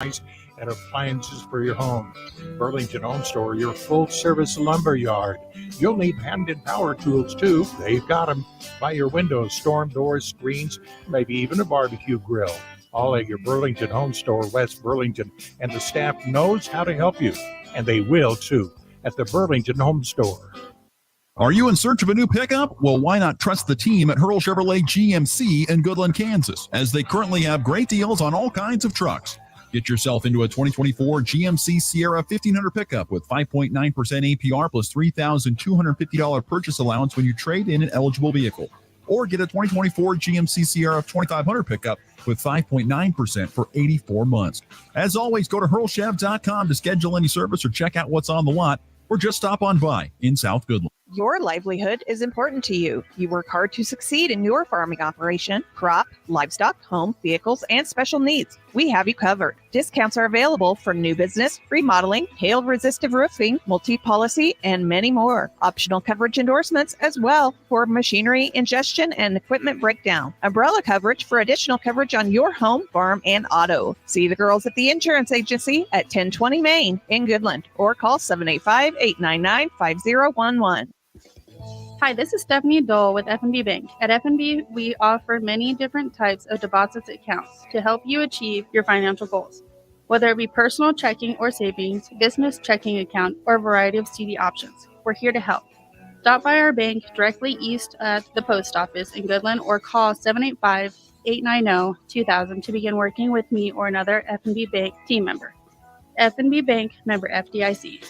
and appliances for your home. Burlington Home Store, your full-service lumber yard. You'll need hand and power tools too. They've got them. By your windows, storm doors, screens, maybe even a barbecue grill. All at your Burlington Home Store, West Burlington, and the staff knows how to help you, and they will too, at the Burlington Home Store. Are you in search of a new pickup? Well, why not trust the team at Hurl Chevrolet GMC in Goodland, Kansas, as they currently have great deals on all kinds of trucks. Get yourself into a 2024 GMC Sierra 1500 pickup with 5.9% APR plus $3,250 purchase allowance when you trade in an eligible vehicle. Or get a 2024 GMC Sierra 2500 pickup with 5.9% for 84 months. As always, go to hurlchev.com to schedule any service or check out what's on the lot, or just stop on by in South Goodland. Your livelihood is important to you. You work hard to succeed in your farming operation, crop, livestock, home, vehicles, and special needs. We have you covered. Discounts are available for new business, remodeling, hail-resistive roofing, multi-policy, and many more. Optional coverage endorsements as well for machinery ingestion and equipment breakdown. Umbrella coverage for additional coverage on your home, farm, and auto. See the girls at the insurance agency at 1020 Main in Goodland or call 785-899-5011. Hi, this is Stephanie Dole with F&B Bank. At F&B, we offer many different types of deposits accounts to help you achieve your financial goals. Whether it be personal checking or savings, business checking account, or a variety of CD options, we're here to help. Stop by our bank directly east at the post office in Goodland or call 785-890-2000 to begin working with me or another F&B Bank team member. F&B Bank, member FDIC.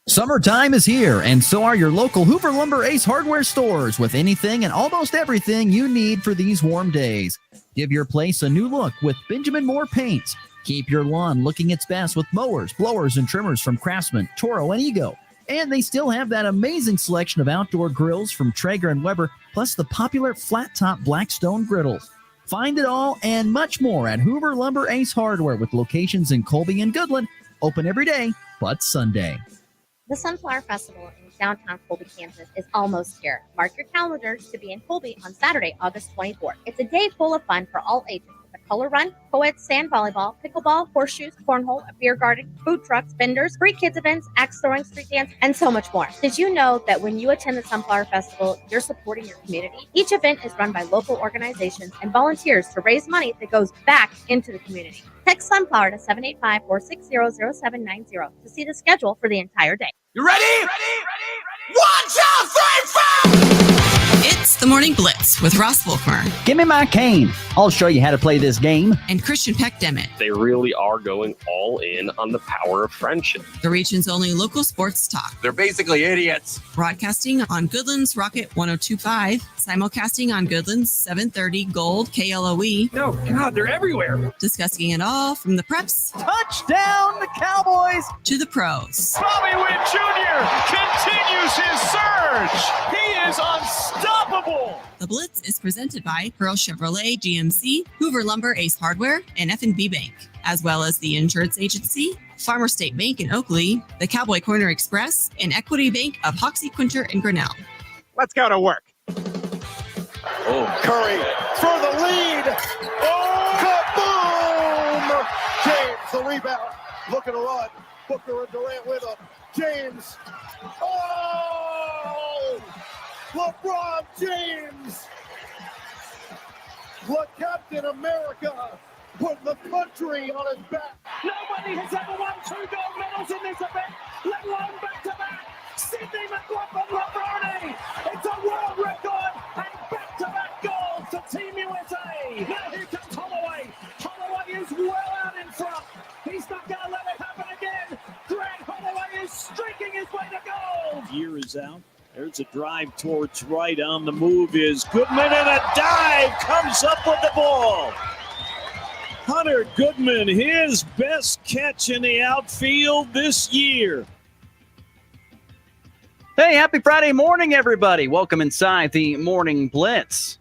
Summertime is here, and so are your local Hoover Lumber Ace Hardware stores with anything and almost everything you need for these warm days. Give your place a new look with Benjamin Moore paints. Keep your lawn looking its best with mowers, blowers, and trimmers from Craftsman, Toro, and Ego. And they still have that amazing selection of outdoor grills from Traeger and Weber, plus the popular flat-top Blackstone griddles. Find it all and much more at Hoover Lumber Ace Hardware with locations in Colby and Goodland, open every day but Sunday. The Sunflower Festival in downtown Colby, Kansas is almost here. Mark your calendars to be in Colby on Saturday, August 24th. It's a day full of fun for all ages with a color run, co-ed sand volleyball, pickleball, horseshoes, cornhole, a beer garden, food trucks, vendors, free kids events, axe throwing, street dance, and so much more. Did you know that when you attend the Sunflower Festival, you're supporting your community? Each event is run by local organizations and volunteers to raise money that goes back into the community. Text Sunflower to 785-460-0790 to see the schedule for the entire day. You ready? One, two, three, four! It's the Morning Blitz with Ross Volkmer. Give me my cane. I'll show you how to play this game. And Christian Peck-Dimit. They really are going all in on the power of friendship. The region's only local sports talk. They're basically idiots. Broadcasting on Goodland's Rocket 102.5. Simulcasting on Goodland's 730 Gold KLOE. No, God, they're everywhere. Discussing it all from the preps. Touchdown, the Cowboys! To the pros. Bobby Witt Jr. continues his surge. He is unstoppable. The Blitz is presented by Pearl Chevrolet GMC, Hoover Lumber Ace Hardware, and F&B Bank, as well as the Insurance Agency, Farmer State Bank in Oakley, the Cowboy Corner Express, and Equity Bank of Hoxie, Quinter, and Grinnell. Let's go to work. Oh, Curry for the lead. Oh, kaboom! James, the rebound, looking to run. Booker and Durant with him. James. Oh! LeBron James. The Captain America put the country on his back. Nobody has ever won 2 gold medals in this event, let alone back-to-back. Sidney McLaughlin-Labroni. It's a world record and back-to-back goals to Team USA. Now here comes Holloway. Holloway is well out in front. He's not going to let it happen again. Grant Holloway is streaking his way to goal. Year is out. There's a drive towards right. On the move is Goodman, and a dive comes up with the ball. Hunter Goodman, his best catch in the outfield this year. Hey, happy Friday morning, everybody. Welcome inside the Morning Blitz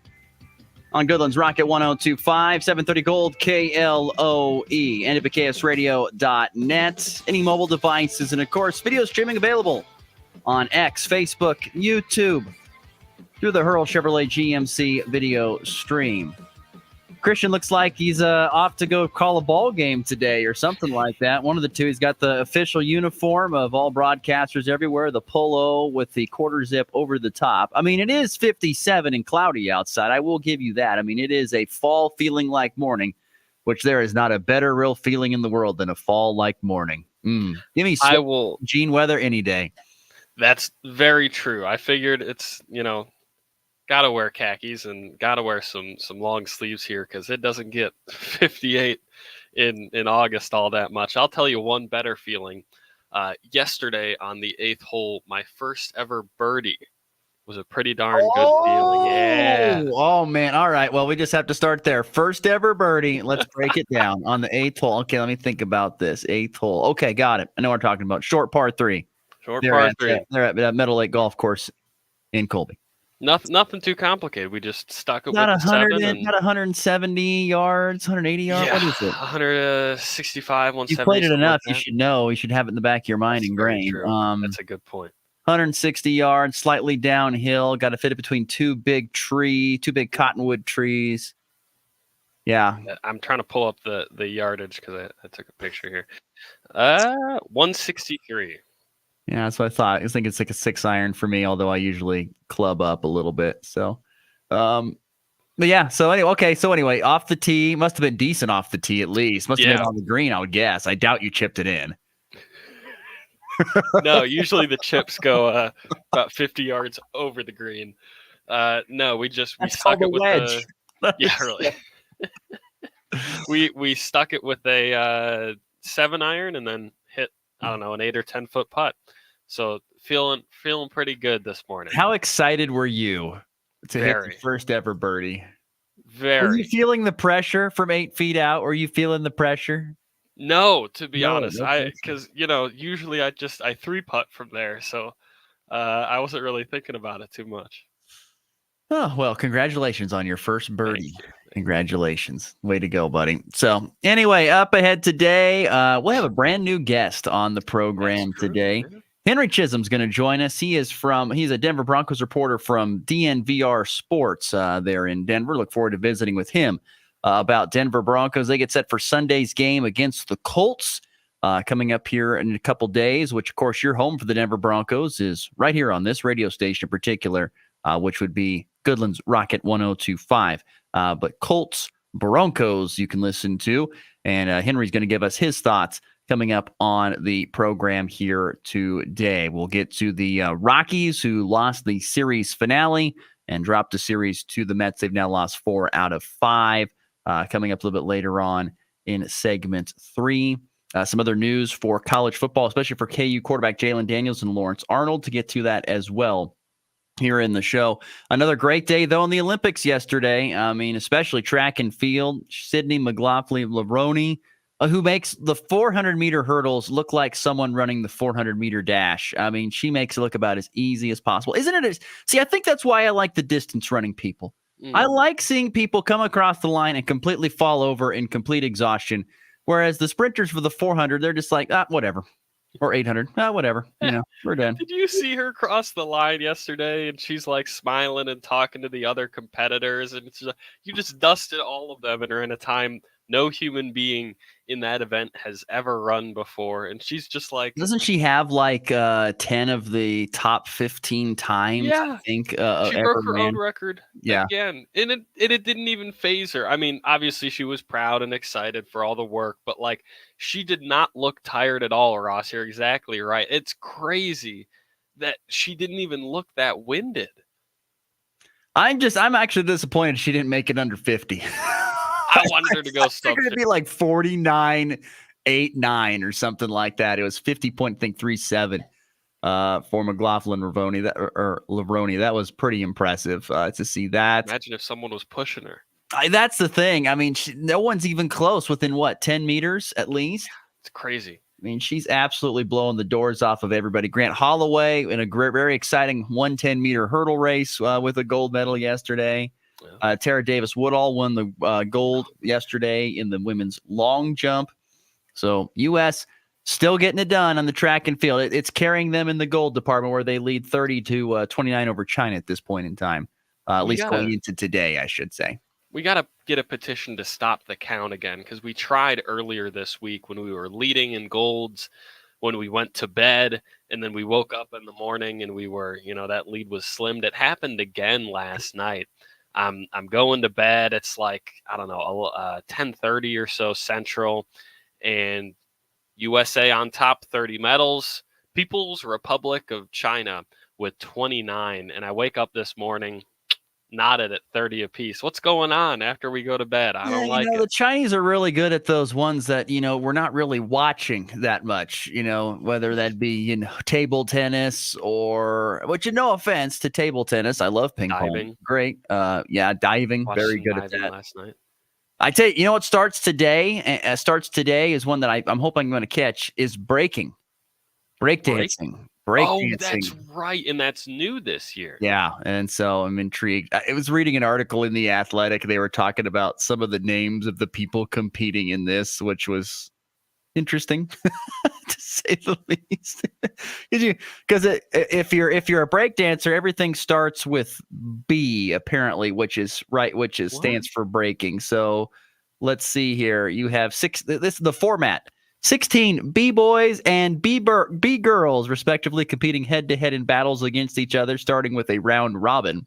on Goodland's Rocket 102.5, 730 Gold KLOE, and at KSRadio.net. Any mobile devices, and of course, video streaming available on X, Facebook, YouTube, through the Hurl Chevrolet GMC video stream. Christian looks like he's off to go call a ball game today or something like that. One of the two. He's got the official uniform of all broadcasters everywhere, the polo with the quarter zip over the top. I mean, it is 57 and cloudy outside. I will give you that. I mean, it is a fall feeling like morning, which there is not a better real feeling in the world than a fall like morning. Give me Gene weather any day. That's very true. I figured it's, gotta wear khakis and gotta wear some long sleeves here because it doesn't get 58 in August all that much. I'll tell you one better feeling. Yesterday on the 8th hole, my first ever birdie was a pretty darn good feeling. Yeah. Oh, man. All right. Well, we just have to start there. First ever birdie. Let's break it down on the 8th hole. Okay, let me think about this. 8th hole. Okay, got it. I know what we're talking about. Short par 3. Par 3. They're at Meadow Lake Golf Course in Colby. Nothing too complicated. We just stuck it Not with 7. Not 170 yards, 180 yards. Yeah, What is it? 165, 170. You played it enough. You should know. You should have it in the back of your mind ingrained. That's a good point. 160 yards, slightly downhill. Got to fit it between two big cottonwood trees. Yeah. I'm trying to pull up the yardage because I took a picture here. 163. Yeah, that's what I thought. I think it's like a 6-iron for me, although I usually club up a little bit. So, but yeah. So anyway, off the tee, must have been decent off the tee at least. Must have been on the green, I would guess. I doubt you chipped it in. No, usually the chips go about 50 yards over the green. No, we stuck it with wedge. Yeah, really. we stuck it with a 7-iron and then hit, I don't know, an 8 or 10 foot putt. So feeling pretty good this morning. How excited were you to hit the first ever birdie? Very. Were you feeling the pressure from 8 feet out? Were you feeling the pressure? No, to be honest, because usually I 3-putt from there, so I wasn't really thinking about it too much. Oh, well, congratulations on your first birdie. Congratulations. Way to go, buddy. So anyway, up ahead today, we'll have a brand new guest on the program today. Yeah. Henry Chisholm's going to join us. He's a Denver Broncos reporter from DNVR Sports there in Denver. Look forward to visiting with him about Denver Broncos. They get set for Sunday's game against the Colts coming up here in a couple days, which, of course, your home for the Denver Broncos is right here on this radio station in particular, which would be Goodland's Rocket 102.5. But Colts, Broncos you can listen to, and Henry's going to give us his thoughts coming up on the program here today. We'll get to the Rockies, who lost the series finale and dropped the series to the Mets. They've now lost 4 out of 5, coming up a little bit later on in segment 3. Some other news for college football, especially for KU quarterback Jalen Daniels and Lawrence Arnold, to get to that as well here in the show. Another great day, though, in the Olympics yesterday. I mean, especially track and field. Sydney McLaughlin-Levrone, who makes the 400-meter hurdles look like someone running the 400-meter dash. I mean, she makes it look about as easy as possible. Isn't it? See, I think that's why I like the distance running people. I like seeing people come across the line and completely fall over in complete exhaustion, whereas the sprinters for the 400, they're just like, whatever. Or 800. Whatever. We're done. Did you see her cross the line yesterday? And she's like smiling and talking to the other competitors. And it's just, you just dusted all of them and are in a time no human being in that event has ever run before. And she's just like... Doesn't she have like 10 of the top 15 times, I think? She broke her own record again. And it didn't even faze her. I mean, obviously she was proud and excited for all the work, but like she did not look tired at all, Ross. You're exactly right. It's crazy that she didn't even look that winded. I'm actually disappointed she didn't make it under 50. I wanted her to go sub. It'd be like 49.89 or something like that. It was 50.37 for McLaughlin-Levrone. Levrone. That was pretty impressive to see that. Imagine if someone was pushing her. That's the thing. I mean, no one's even close within 10 meters at least. It's crazy. I mean, she's absolutely blowing the doors off of everybody. Grant Holloway in a very exciting 110-meter hurdle race with a gold medal yesterday. Tara Davis-Woodall won the gold yesterday in the women's long jump. So U.S. still getting it done on the track and field. It's carrying them in the gold department where they lead 30-29 over China at this point in time, at least going into today, I should say. We got to get a petition to stop the count again, because we tried earlier this week when we were leading in golds, when we went to bed, and then we woke up in the morning and we were, that lead was slimmed. It happened again last night. I'm going to bed. It's like, I don't know, 10:30 or so Central, and USA on top, 30 medals. People's Republic of China with 29. And I wake up this morning, knotted at 30 apiece. What's going on after we go to bed? I don't like it. The Chinese are really good at those ones that, we're not really watching that much, whether that be, table tennis or, which, no offense to table tennis. I love ping pong. Great. Diving. Very good at that. Last night. I tell you, what starts today is one that I'm hoping I'm going to catch is breakdancing. Oh, that's right. And that's new this year. Yeah. And so I'm intrigued. I was reading an article in The Athletic. They were talking about some of the names of the people competing in this, which was interesting to say the least. Because if you're a breakdancer, everything starts with B, apparently, which stands for breaking. So let's see here. You have this is the format. 16 B-boys and B-girls, respectively, competing head-to-head in battles against each other, starting with a round robin.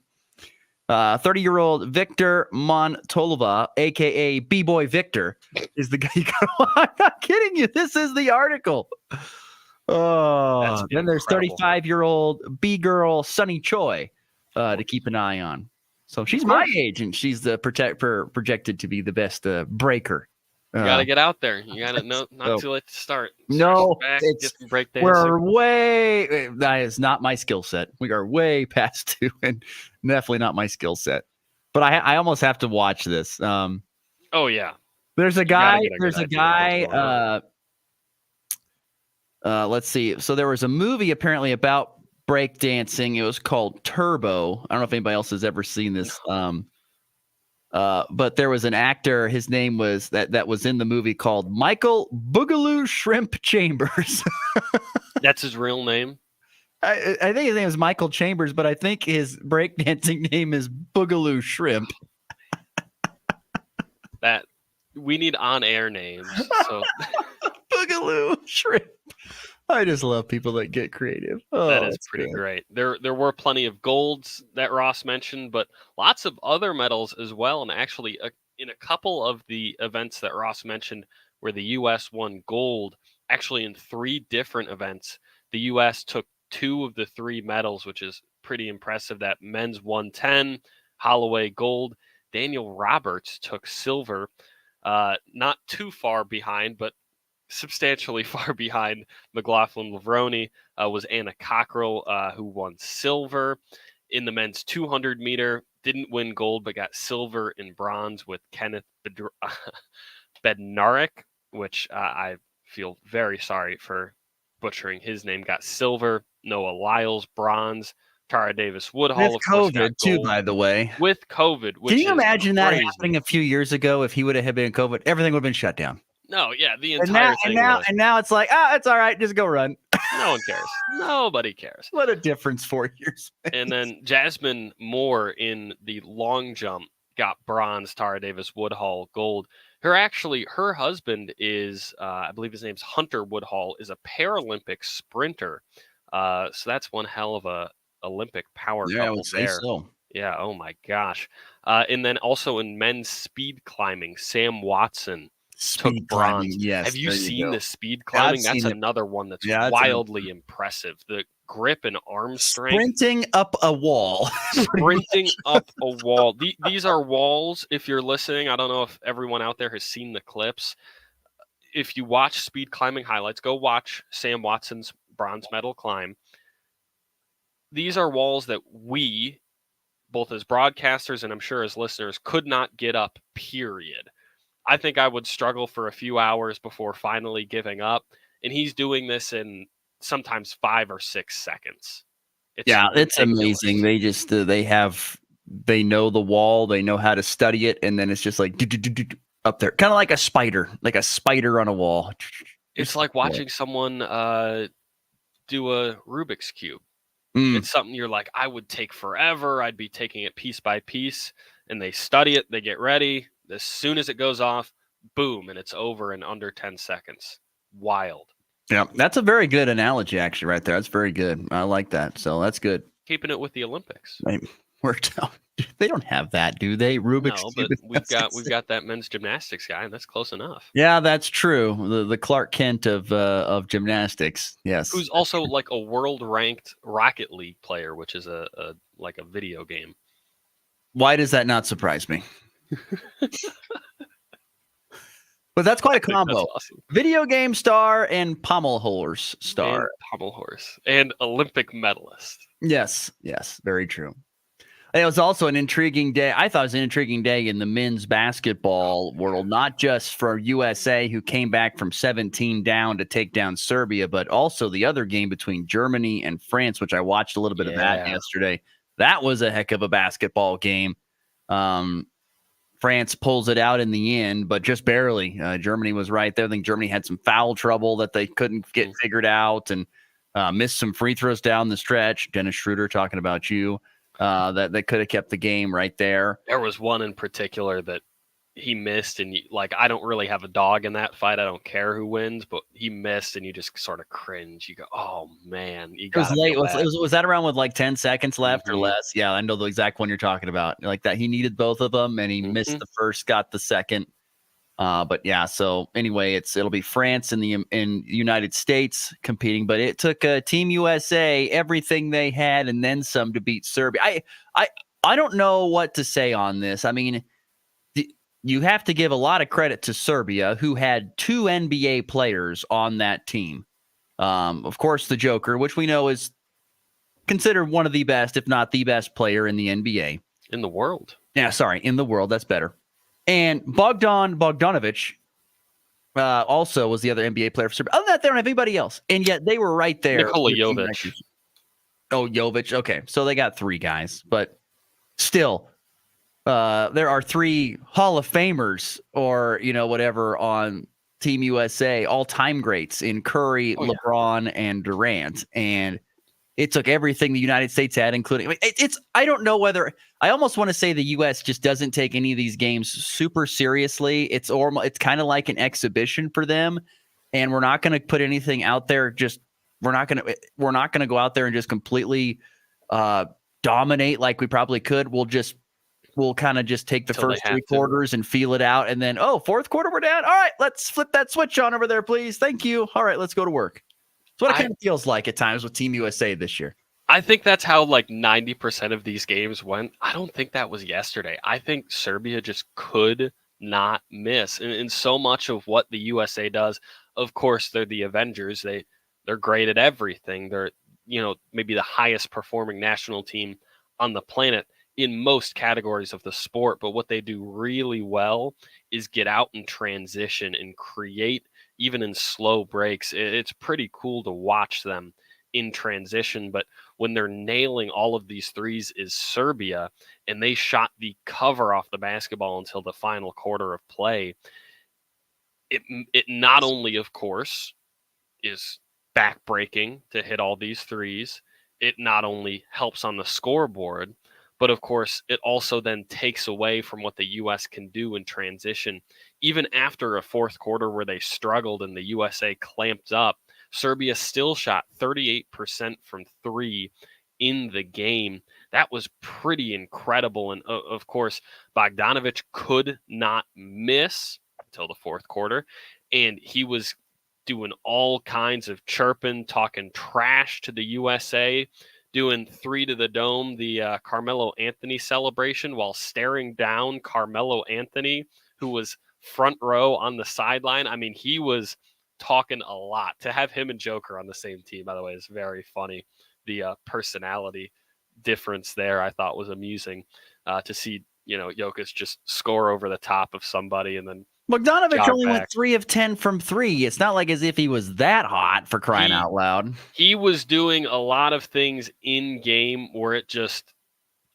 30-year-old Victor Montolova, a.k.a. B-boy Victor, is the guy you got. I'm not kidding you. This is the article. Oh, then there's 35-year-old B-girl Sunny Choi to keep an eye on. So she's my age, and she's the projected to be the best breaker. You got to get out there. You got to know not too late to start. No, that is not my skill set. We are way past two, and definitely not my skill set. But I almost have to watch this. Oh yeah. There's a guy. Let's see. So there was a movie apparently about breakdancing. It was called Turbo. I don't know if anybody else has ever seen this. But there was an actor, his name was that was in the movie called Michael Boogaloo Shrimp Chambers. That's his real name? I think his name is Michael Chambers, but I think his breakdancing name is Boogaloo Shrimp. That we need on-air names. So. Boogaloo Shrimp. I just love people that get creative. Oh, that is pretty great. There were plenty of golds that Ross mentioned, but lots of other medals as well. And actually, in a couple of the events that Ross mentioned where the U.S. won gold, actually in 3 different events, the U.S. took 2 of the 3 medals, which is pretty impressive. That men's 110, Holloway gold. Daniel Roberts took silver, not too far behind, but substantially far behind McLaughlin Lavroni was Anna Cockrell, who won silver in the men's 200 meter. Didn't win gold, but got silver and bronze with Kenneth Bednarek, which I feel very sorry for butchering his name. Got silver. Noah Lyles, bronze. Tara Davis Woodhull, with COVID too, by the way. With COVID, which can you imagine that crazy. Happening a few years ago? If he would have been COVID, everything would have been shut down. No, yeah, the entire thing. And now it's like, it's all right, just go run. No one cares. Nobody cares. What a difference 4 years. And then Jasmine Moore in the long jump got bronze. Tara Davis Woodhull gold. Her husband is, I believe his name's Hunter Woodhull, is a Paralympic sprinter. So that's one hell of a Olympic power couple I would say there. so. Yeah. Oh my gosh. And then also in men's speed climbing, Sam Watson took bronze. Yes. Have you seen the speed climbing? That's another one that's wildly impressive. The grip and arm strength. Sprinting up a wall. These are walls. If you're listening, I don't know if everyone out there has seen the clips. If you watch speed climbing highlights, go watch Sam Watson's bronze medal climb. These are walls that we, both as broadcasters and I'm sure as listeners, could not get up, period. I think I would struggle for a few hours before finally giving up. And he's doing this in sometimes 5 or 6 seconds. It's amazing. They just, they know the wall, they know how to study it. And then it's just like up there, kind of like a spider on a wall. It's like watching someone do a Rubik's Cube. It's something you're like, I would take forever. I'd be taking it piece by piece. and they study it, they get ready. As soon as it goes off, boom, and it's over in under 10 seconds. Wild. Yeah, that's a very good analogy, actually, right there. That's very good. I like that. So that's good. Keeping it with the Olympics. They don't have that, do they? Rubik's No, but Cube. we've got that men's gymnastics guy, and that's close enough. Yeah, that's true. The Clark Kent of gymnastics. Yes, who's also like a world-ranked Rocket League player, which is a video game. Why does that not surprise me? But that's quite a combo. That's awesome. Video game star and pommel horse star. And pommel horse and Olympic medalist. Yes, very true. It was also an intriguing day. I thought it was an intriguing day in the men's basketball world, not just for USA, who came back from 17 down to take down Serbia, but also the other game between Germany and France, which I watched a little bit of that yesterday. That was a heck of a basketball game. France pulls it out in the end, but just barely. Germany was right there. I think Germany had some foul trouble that they couldn't get figured out, and missed some free throws down the stretch. Dennis Schroeder, talking about you. That could have kept the game right there. There was one in particular that he missed, and I don't really have a dog in that fight. I don't care who wins, but he missed, and you just sort of cringe. You go, "Oh man!" It was late. Was that around with like 10 seconds left or less? Yeah, I know the exact one you're talking about. Like that, he needed both of them, and he missed the first, got the second. But yeah, so anyway, it'll be France and the United States competing, but it took Team USA everything they had and then some to beat Serbia. I don't know what to say on this. I mean, you have to give a lot of credit to Serbia, who had 2 NBA players on that team. Of course, the Joker, which we know is considered one of the best, if not the best player in the NBA. In the world. Yeah, sorry, in the world. That's better. And Bogdanovic also was the other NBA player for Serbia. Other than that, they don't have anybody else. And yet they were right there. Nikola Jovic. Oh, Jovic. Okay, so they got 3 guys. But still, there are 3 Hall of Famers or, whatever on Team USA, all-time greats in Curry, LeBron, and Durant. And it took everything the United States had, including I don't know whether I almost want to say the U.S. just doesn't take any of these games super seriously. It's kind of like an exhibition for them, and we're not going to put anything out there. We're not going to go out there and just completely dominate like we probably could. We'll kind of just take the first 3 quarters and feel it out, and then fourth quarter we're down. All right, let's flip that switch on over there, please. Thank you. All right, let's go to work. That's what it kind of feels like at times with Team USA this year. I think that's how 90% of these games went. I don't think that was yesterday. I think Serbia just could not miss. And so much of what the USA does, of course, they're the Avengers. They're great at everything. They're, maybe the highest performing national team on the planet in most categories of the sport. But what they do really well is get out and transition and create, even in slow breaks. It's pretty cool to watch them in transition. But when they're nailing all of these threes is Serbia, and they shot the cover off the basketball until the final quarter of play. It not only, of course, is backbreaking to hit all these threes, it not only helps on the scoreboard, but of course, it also then takes away from what the U.S. can do in transition. Even after a fourth quarter where they struggled and the USA clamped up, Serbia still shot 38% from 3 in the game. That was pretty incredible. And of course, Bogdanovic could not miss until the fourth quarter. And he was doing all kinds of chirping, talking trash to the USA, doing 3 to the dome, the Carmelo Anthony celebration, while staring down Carmelo Anthony, who was front row on the sideline. I mean, he was talking a lot. To have him and Joker on the same team, by the way, is very funny. The personality difference there, I thought, was amusing to see, Jokic just score over the top of somebody and then Bogdanovic only went 3 of 10 from 3. It's not like as if he was that hot, for crying out loud. He was doing a lot of things in game where it just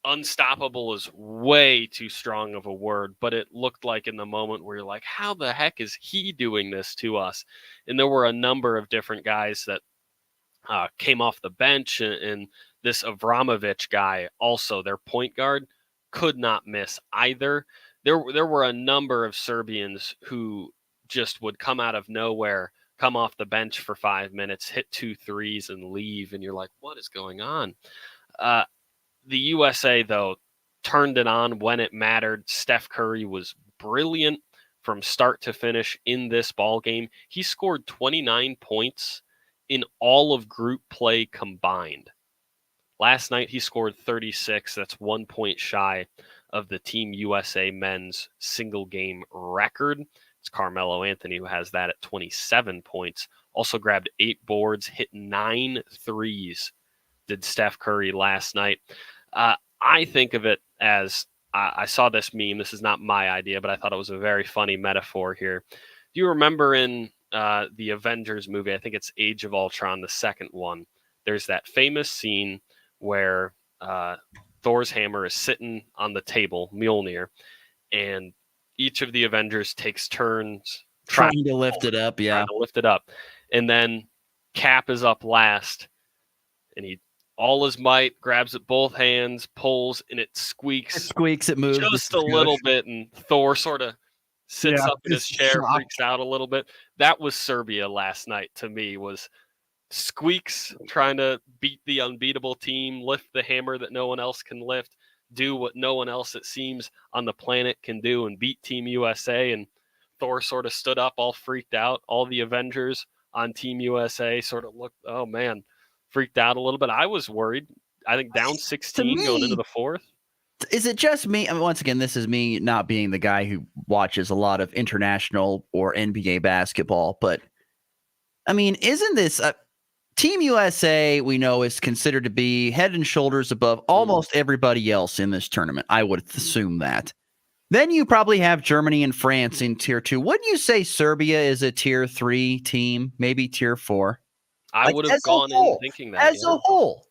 unstoppable is way too strong of a word, but it looked like in the moment where you're like, how the heck is he doing this to us? And there were a number of different guys that came off the bench, and this Avramovic guy, also their point guard, could not miss either. There were a number of Serbians who just would come out of nowhere, come off the bench for 5 minutes, hit 2 threes, and leave. And you're like, what is going on? The USA, though, turned it on when it mattered. Steph Curry was brilliant from start to finish in this ball game. He scored 29 points in all of group play combined. Last night, he scored 36. That's 1 point shy of the Team USA men's single game record. It's Carmelo Anthony who has that at 27 points. Also grabbed 8 boards, hit 9 threes, did Steph Curry last night. I think of it as, I saw this meme. This is not my idea, but I thought it was a very funny metaphor here. Do you remember in the Avengers movie, I think it's Age of Ultron, the second one, there's that famous scene where Thor's hammer is sitting on the table, Mjolnir, and each of the Avengers takes turns trying to lift it up. Yeah. Trying to lift it up. And then Cap is up last, and he, all his might, grabs it both hands, pulls, and it squeaks. It moves just a little bit, and Thor sort of sits up in his chair, freaks out a little bit. That was Serbia last night to me, was squeaks trying to beat the unbeatable team, lift the hammer that no one else can lift, do what no one else, it seems, on the planet can do, and beat Team USA. And Thor sort of stood up all freaked out. All the Avengers on Team USA sort of looked, oh man, freaked out a little bit. I was worried. I think down 16 going into the fourth. Is it just me? I mean, once again, this is me not being the guy who watches a lot of international or NBA basketball, but I mean, isn't this Team USA, we know, is considered to be head and shoulders above almost everybody else in this tournament. I would assume that. Then you probably have Germany and France in tier 2. Wouldn't you say Serbia is a tier 3 team, maybe tier 4? I would have gone in thinking that. As a whole.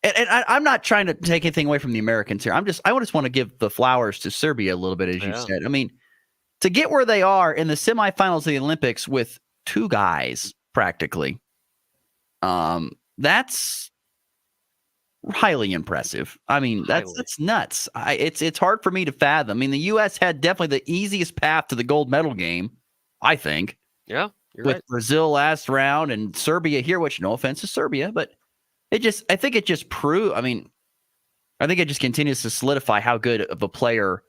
And I'm not trying to take anything away from the Americans here. I just want to give the flowers to Serbia a little bit, as you said. I mean, to get where they are in the semifinals of the Olympics with 2 guys, practically, that's highly impressive. I mean, that's nuts. It's hard for me to fathom. I mean, the U.S. had definitely the easiest path to the gold medal game, I think. Yeah, you're with right. Brazil last round and Serbia here, which, no offense to Serbia, but I think it just continues to solidify how good of a player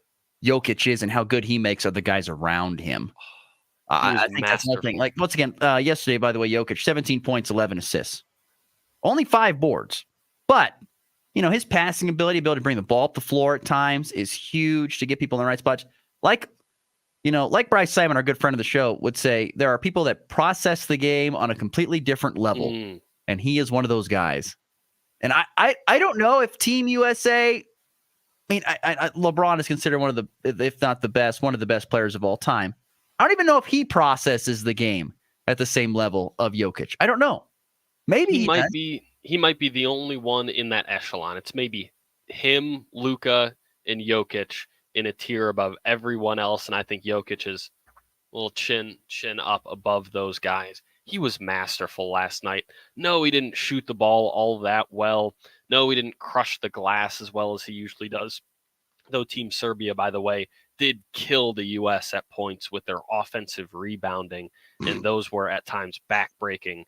Jokic is and how good he makes other guys around him. I think that's one thing. Like, once again, yesterday, by the way, Jokic, 17 points, 11 assists. Only 5 boards. But, you know, his passing ability to bring the ball up the floor at times is huge to get people in the right spots. Like Bryce Simon, our good friend of the show, would say, there are people that process the game on a completely different level. And he is one of those guys. And I don't know if Team USA, I mean, LeBron is considered one of the, if not the best, one of the best players of all time. I don't even know if he processes the game at the same level of Jokic. I don't know. Maybe he might be the only one in that echelon. It's maybe him, Luka, and Jokic in a tier above everyone else. And I think Jokic is a little chin up above those guys. He was masterful last night. No, he didn't shoot the ball all that well. No, he didn't crush the glass as well as he usually does. Though Team Serbia, by the way, did kill the U.S. at points with their offensive rebounding, and those were at times back-breaking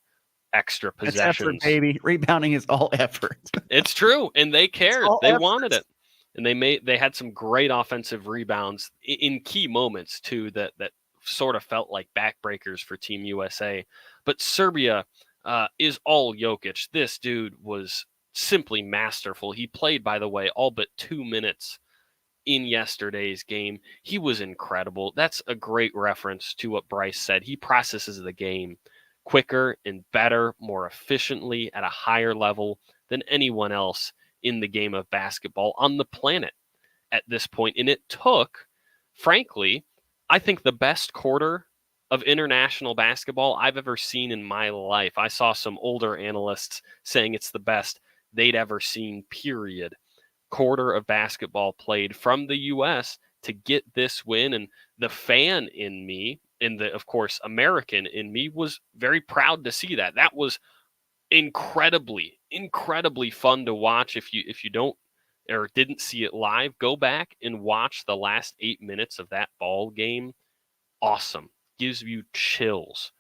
extra possessions. It's effort, baby. Rebounding is all effort. It's true, and they cared. They wanted it, and they had some great offensive rebounds in key moments too. That sort of felt like backbreakers for Team USA. But Serbia is all Jokic. This dude was simply masterful. He played, by the way, all but 2 minutes in yesterday's game. He was incredible. That's a great reference to what Bryce said. He processes the game quicker and better, more efficiently at a higher level than anyone else in the game of basketball on the planet at this point. And it took, frankly, I think the best quarter of international basketball I've ever seen in my life. I saw some older analysts saying it's the best they'd ever seen, period. Quarter of basketball played from the U.S. to get this win. And the fan in me, and the, of course, American in me, was very proud to see that. That was incredibly fun to watch. If or didn't see it live, go back and watch the last 8 minutes of that ball game. Awesome. Gives you chills.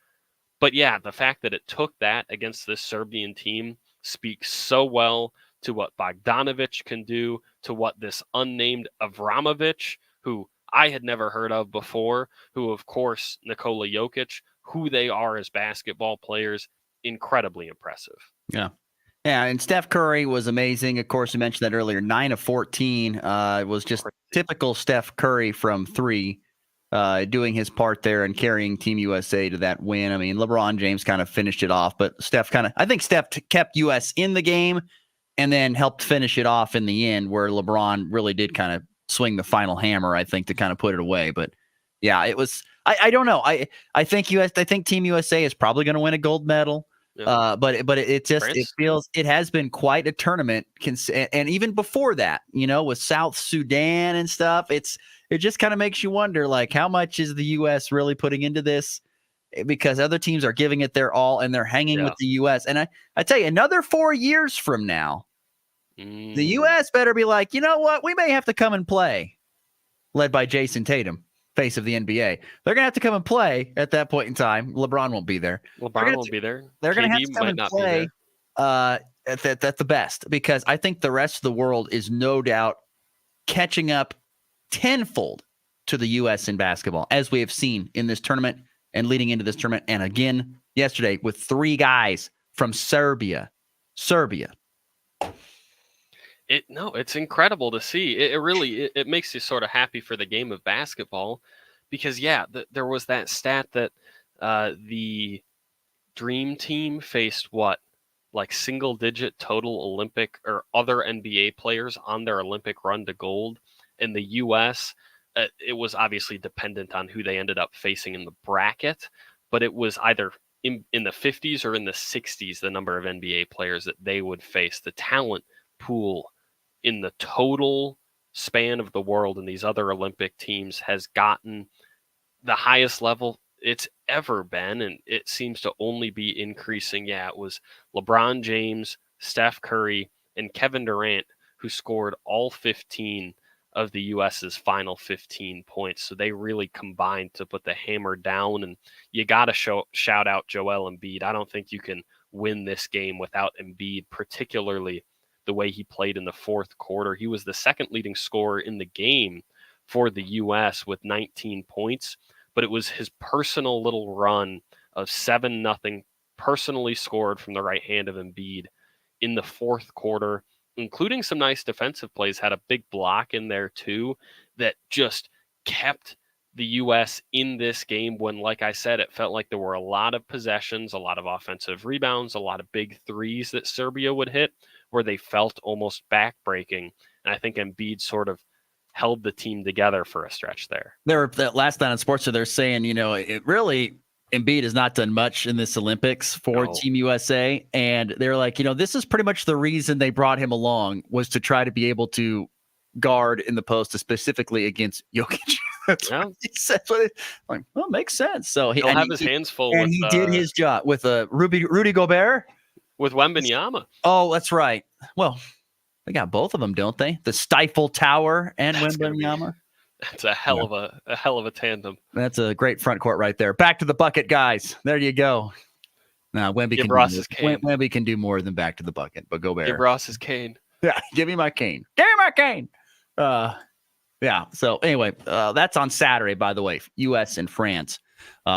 But yeah, the fact that it took that against this Serbian team speaks so well to what Bogdanovic can do, to what this unnamed Avramovic, who I had never heard of before, who, of course, Nikola Jokic, who they are as basketball players, incredibly impressive. Yeah. Yeah, and Steph Curry was amazing. Of course, we mentioned that earlier. 9 of 14 was just typical Steph Curry from 3, doing his part there and carrying Team USA to that win. I mean, LeBron James kind of finished it off, but I think Steph kept US in the game and then helped finish it off in the end, where LeBron really did kind of swing the final hammer, I think, to kind of put it away. But yeah, it was, I don't know. I think Team USA is probably going to win a gold medal. Yeah. But it feels it has been quite a tournament, and even before that, with South Sudan and stuff, it just kind of makes you wonder, like, how much is the U.S. really putting into this? Because other teams are giving it their all and they're hanging with the U.S. And I tell you, another 4 years from now, the U.S. better be like, you know what, we may have to come and play, led by Jason Tatum, face of the NBA. They're going to have to come and play at that point in time. LeBron won't be there. LeBron won't be there. They're going to have to come and play at the best, because I think the rest of the world is no doubt catching up tenfold to the U.S. in basketball, as we have seen in this tournament and leading into this tournament. And again, yesterday with 3 guys from Serbia. It's incredible to see. It really makes you sort of happy for the game of basketball, because there was that stat that the Dream Team faced like single digit total Olympic or other NBA players on their Olympic run to gold, and the U.S. It was obviously dependent on who they ended up facing in the bracket, but it was either in the 50s or in the 60s the number of NBA players that they would face. The talent pool in the total span of the world and these other Olympic teams has gotten the highest level it's ever been, and it seems to only be increasing. Yeah, it was LeBron James, Steph Curry, and Kevin Durant who scored all 15 of the U.S.'s final 15 points. So they really combined to put the hammer down, and you got to shout out Joel Embiid. I don't think you can win this game without Embiid, particularly the way he played in the fourth quarter. He was the second leading scorer in the game for the U.S. with 19 points, but it was his personal little run of 7-0 personally scored from the right hand of Embiid in the fourth quarter, including some nice defensive plays, had a big block in there too, that just kept the U.S. in this game when, like I said, it felt like there were a lot of possessions, a lot of offensive rebounds, a lot of big threes that Serbia would hit, where they felt almost backbreaking. And I think Embiid sort of held the team together for a stretch there. That last night on Sports, they're saying, it really, Embiid has not done much in this Olympics for Team USA. And they're like, this is pretty much the reason they brought him along, was to try to be able to guard in the post, specifically against Jokic. That's what he said. Makes sense. So he'll have his hands full. And he did his job with Rudy Gobert. With Wembanyama. Oh, that's right. Well, they got both of them, don't they? The Stifle Tower and Wembanyama. That's a hell of a tandem. That's a great front court right there. Back to the bucket, guys. There you go. Now, Wemby can do more than back to the bucket, but Gobert. Give Ross his cane. Yeah, give me my cane. Give me my cane. Yeah. So anyway, that's on Saturday, by the way. U.S. and France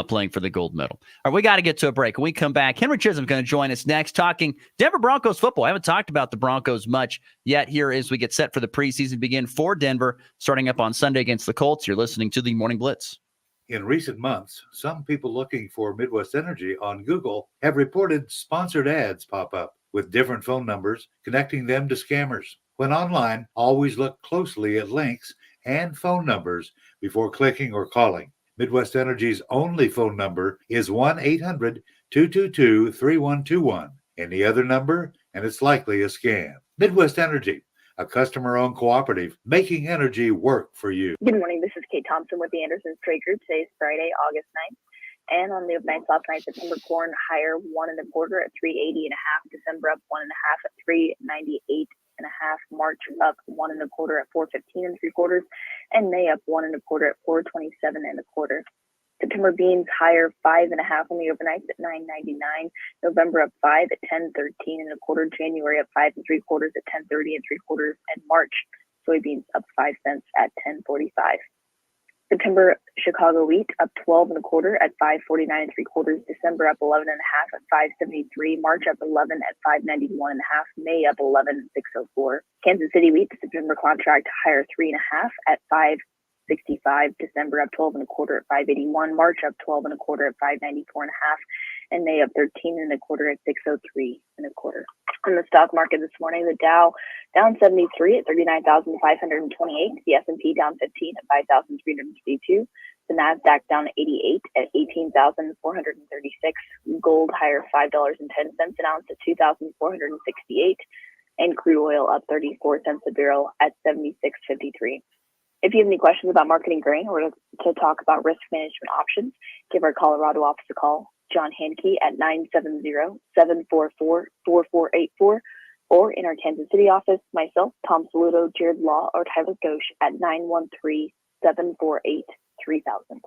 playing for the gold medal. All right, we got to get to a break. When we come back, Henry Chisholm's going to join us next, talking Denver Broncos football. I haven't talked about the Broncos much yet here as we get set for the preseason begin for Denver, starting up on Sunday against the Colts. You're listening to the Morning Blitz. In recent months, some people looking for Midwest Energy on Google have reported sponsored ads pop up with different phone numbers, connecting them to scammers. When online, always look closely at links and phone numbers before clicking or calling. Midwest Energy's only phone number is 1-800-222-3121. Any other number, and it's likely a scam. Midwest Energy, a customer-owned cooperative, making energy work for you. Good morning. This is Kate Thompson with the Anderson's Trade Group. Today is Friday, August 9th. And on the overnight last night, September corn higher 1 1/4 at 380.5. December up 1 1/2 at 398 March up 1 1/4 at 4.15 3/4, and May up 1 1/4 at 4.27 1/4. September beans higher 5.5 on the overnights at 9.99. November up 5 at 10.13 1/4. January up 5 3/4 at 10.30 3/4, and March soybeans up 5 cents at 10.45. September Chicago wheat up 12 1/4 at 5.49 3/4. December up 11.5 at 5.73. March up 11 at 5.91.5. May up 11 at 6.04. Kansas City wheat, the September contract higher 3.5 at 5.65. December up 12 1/4 at 5.81. March up 12 1/4 at 5.94.5. And May up 13 1/4 at 6.03 1/4. On the stock market this morning, the Dow down 73 at 39,528. The S&P down 15 at 5,352. The Nasdaq down 88 at 18,436. Gold higher $5.10 an ounce at 2,468. And crude oil up 34 cents a barrel at 76.53. If you have any questions about marketing grain or to talk about risk management options, give our Colorado office a call. John Hanke at 970-744-4484, or in our Kansas City office, myself, Tom Saluto, Jared Law, or Tyler Ghosh at 913-748-3000.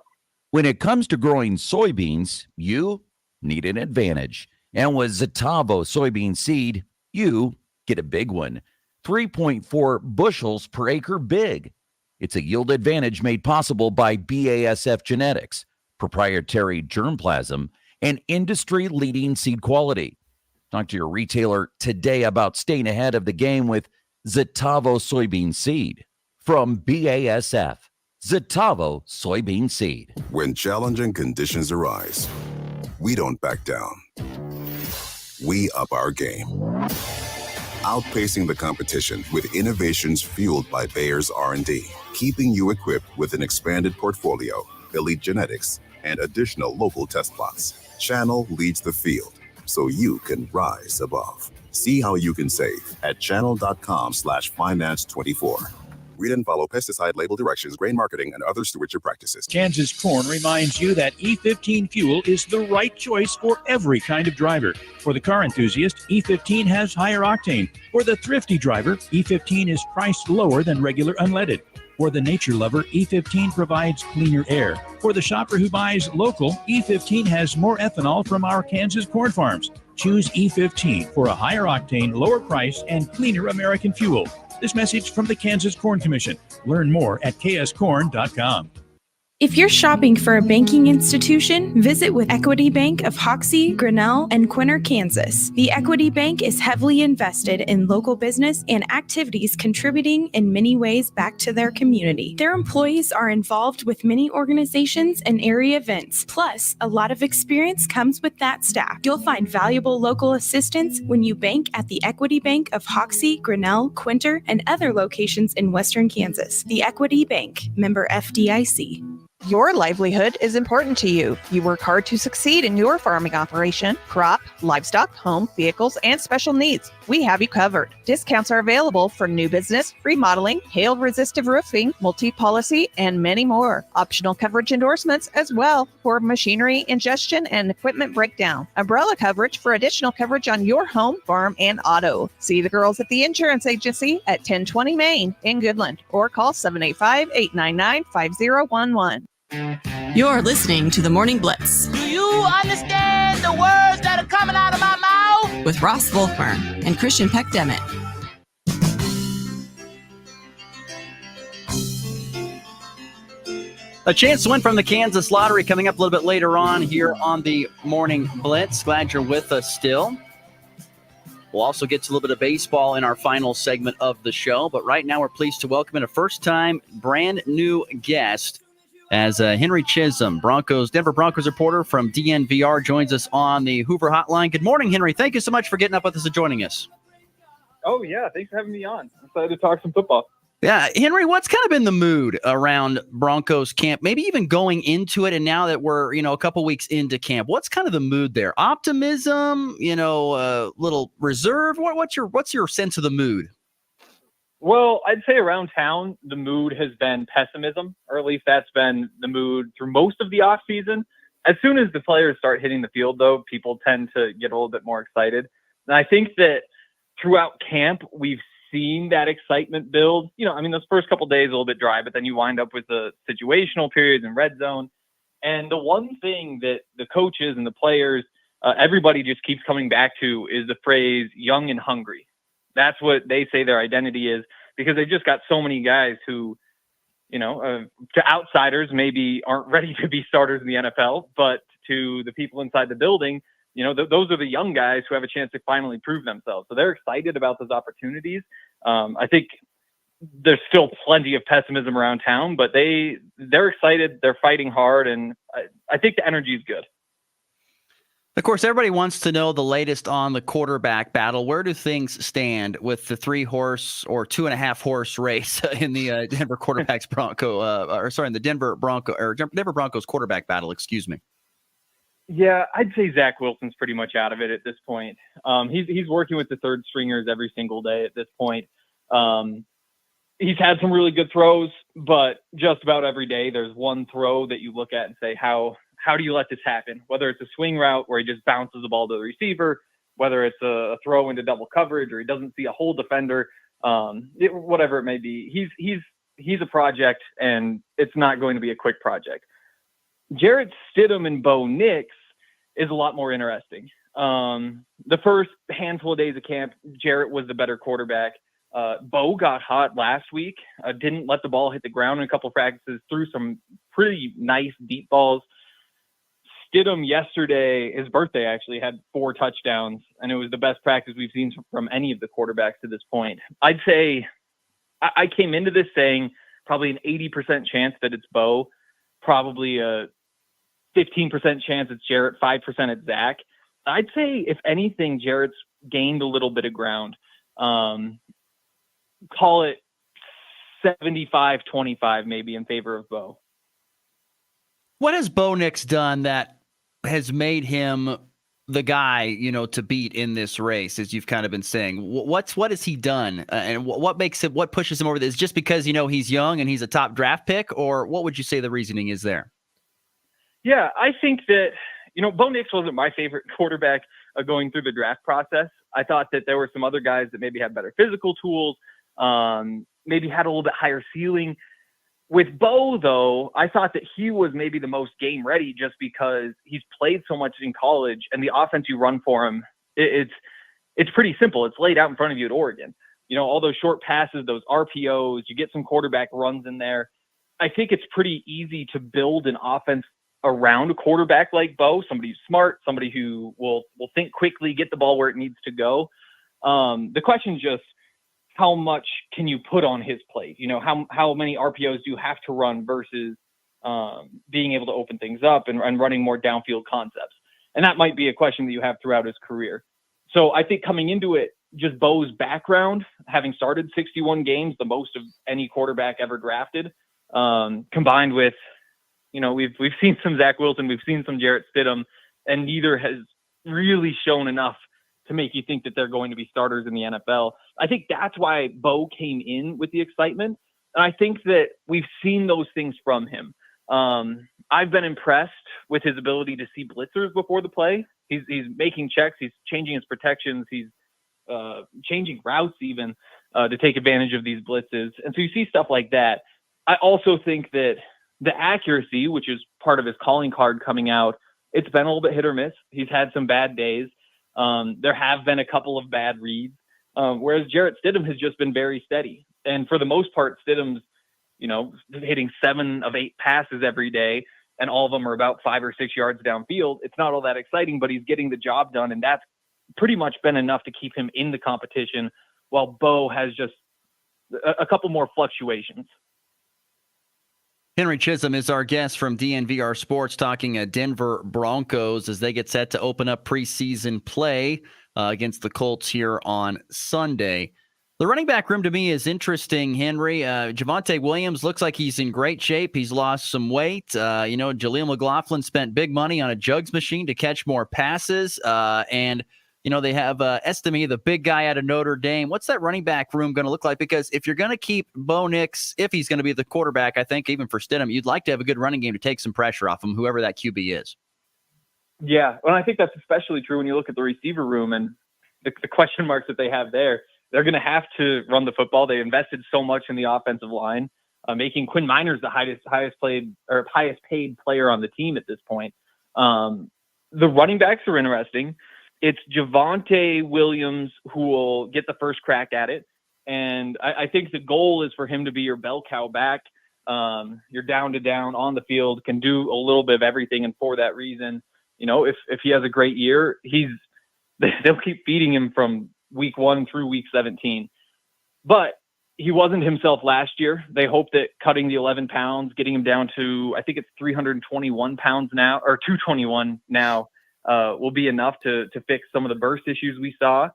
When it comes to growing soybeans, you need an advantage. And with Zetavo soybean seed, you get a big one. 3.4 bushels per acre big. It's a yield advantage made possible by BASF genetics, proprietary germplasm, and industry-leading seed quality. Talk to your retailer today about staying ahead of the game with Zetavo soybean seed from BASF. Zetavo soybean seed. When challenging conditions arise, we don't back down. We up our game. Outpacing the competition with innovations fueled by Bayer's R&D, keeping you equipped with an expanded portfolio, elite genetics, and additional local test plots. Channel leads the field, so you can rise above. See how you can save at channel.com/finance24. Read and follow pesticide label directions, grain marketing, and other stewardship practices. Kansas Corn reminds you that E15 fuel is the right choice for every kind of driver. For the car enthusiast, E15 has higher octane. For the thrifty driver, E15 is priced lower than regular unleaded. For the nature lover, E15 provides cleaner air. For the shopper who buys local, E15 has more ethanol from our Kansas corn farms. Choose E15 for a higher octane, lower price, and cleaner American fuel. This message from the Kansas Corn Commission. Learn more at kscorn.com. If you're shopping for a banking institution, visit with Equity Bank of Hoxie, Grinnell, and Quinter, Kansas. The Equity Bank is heavily invested in local business and activities contributing in many ways back to their community. Their employees are involved with many organizations and area events. Plus, a lot of experience comes with that staff. You'll find valuable local assistance when you bank at the Equity Bank of Hoxie, Grinnell, Quinter, and other locations in Western Kansas. The Equity Bank, member FDIC. Your livelihood is important to you. You work hard to succeed in your farming operation, crop, livestock, home, vehicles, and special needs. We have you covered. Discounts are available for new business, remodeling, hail-resistive roofing, multi-policy, and many more. Optional coverage endorsements as well for machinery ingestion and equipment breakdown. Umbrella coverage for additional coverage on your home, farm, and auto. See the girls at the insurance agency at 1020 Main in Goodland or call 785-899-5011. You're listening to the Morning Blitz Do you understand the words that are coming out of my mouth? with Ross Volkmer and Christian Peck-Dimit. A chance to win from the Kansas Lottery coming up a little bit later on here on the Morning Blitz. Glad you're with us still. We'll also get to a little bit of baseball in our final segment of the show. But right now we're pleased to welcome in a first-time brand new guest as Henry Chisholm, Denver Broncos reporter from DNVR, joins us on the Hoover Hotline. Good morning, Henry. Thank you so much for getting up with us and joining us. Oh, yeah. Thanks for having me on. I'm excited to talk some football. Yeah, Henry, what's kind of been the mood around Broncos camp, maybe even going into it, and now that we're, a couple weeks into camp, what's kind of the mood there? Optimism, little reserve? What's your sense of the mood? Well, I'd say around town, the mood has been pessimism, or at least that's been the mood through most of the offseason. As soon as the players start hitting the field, though, people tend to get a little bit more excited. And I think that throughout camp, we've seen that excitement build. I mean, those first couple days a little bit dry, but then you wind up with the situational periods and red zone. And the one thing that the coaches and the players, everybody just keeps coming back to is the phrase young and hungry. That's what they say their identity is, because they just got so many guys who, to outsiders maybe aren't ready to be starters in the NFL, but to the people inside the building, those are the young guys who have a chance to finally prove themselves. So they're excited about those opportunities. I think there's still plenty of pessimism around town, but they're excited. They're fighting hard, and I think the energy is good. Of course, everybody wants to know the latest on the quarterback battle. Where do things stand with the 3-horse or 2.5-horse race in the Denver Denver Broncos quarterback battle? Excuse me. Yeah, I'd say Zach Wilson's pretty much out of it at this point. He's working with the third stringers every single day at this point. He's had some really good throws, but just about every day there's one throw that you look at and say, how do you let this happen? Whether it's a swing route where he just bounces the ball to the receiver, whether it's a throw into double coverage or he doesn't see a whole defender, whatever it may be. He's a project, and it's not going to be a quick project. Jarrett Stidham and Bo Nix is a lot more interesting. The first handful of days of camp, Jarrett was the better quarterback. Bo got hot last week, didn't let the ball hit the ground in a couple of practices, threw some pretty nice deep balls. Stidham yesterday, his birthday actually, had 4 touchdowns, and it was the best practice we've seen from any of the quarterbacks to this point. I'd say I came into this saying probably an 80% chance that it's Bo, probably a 15% chance it's Jarrett, 5% it's Zach. I'd say, if anything, Jarrett's gained a little bit of ground. Call it 75-25 maybe in favor of Bo. What has Bo Nix done that has made him the guy, to beat in this race, as you've kind of been saying? What has he done? And what pushes him over this? Just because, he's young and he's a top draft pick, or what would you say the reasoning is there? Yeah, I think that, Bo Nix wasn't my favorite quarterback going through the draft process. I thought that there were some other guys that maybe had better physical tools, maybe had a little bit higher ceiling. With Bo, though, I thought that he was maybe the most game ready just because he's played so much in college, and the offense you run for him, it's pretty simple. It's laid out in front of you at Oregon. All those short passes, those RPOs, you get some quarterback runs in there. I think it's pretty easy to build an offense around a quarterback like Bo, somebody who's smart, somebody who will think quickly, get the ball where it needs to go. The question is just, how much can you put on his plate? How many RPOs do you have to run versus being able to open things up and running more downfield concepts? And that might be a question that you have throughout his career. So I think coming into it, just Bo's background, having started 61 games, the most of any quarterback ever drafted, combined with, we've seen some Zach Wilson, we've seen some Jarrett Stidham, and neither has really shown enough to make you think that they're going to be starters in the NFL. I think that's why Bo came in with the excitement. And I think that we've seen those things from him. I've been impressed with his ability to see blitzers before the play. He's making checks. He's changing his protections. He's changing routes even to take advantage of these blitzes. And so you see stuff like that. I also think that the accuracy, which is part of his calling card coming out, it's been a little bit hit or miss. He's had some bad days. There have been a couple of bad reads, whereas Jarrett Stidham has just been very steady. And for the most part, Stidham's, hitting 7 of 8 passes every day, and all of them are about 5 or 6 yards downfield. It's not all that exciting, but he's getting the job done, and that's pretty much been enough to keep him in the competition, while Bo has just a couple more fluctuations. Henry Chisholm is our guest from DNVR Sports, talking Denver Broncos as they get set to open up preseason play against the Colts here on Sunday. The running back room to me is interesting, Henry. Javonte Williams looks like he's in great shape. He's lost some weight. Jaleel McLaughlin spent big money on a jugs machine to catch more passes. And they have Estime, the big guy out of Notre Dame. What's that running back room going to look like? Because if you're going to keep Bo Nix, if he's going to be the quarterback, I think even for Stidham, you'd like to have a good running game to take some pressure off him, whoever that QB is. Yeah, well, I think that's especially true when you look at the receiver room and the question marks that they have there. they're going to have to run the football. They invested so much in the offensive line, making Quinn Miners the highest paid player on the team at this point. The running backs are interesting. It's Javonte Williams who will get the first crack at it. And I think the goal is for him to be your bell cow back. You're down to down on the field, can do a little bit of everything. And for that reason, if he has a great year, they'll keep feeding him from week 1 through week 17. But he wasn't himself last year. They hope that cutting the 11 pounds, getting him down to, I think it's 321 pounds now, or 221 now, will be enough to fix some of the burst issues we saw.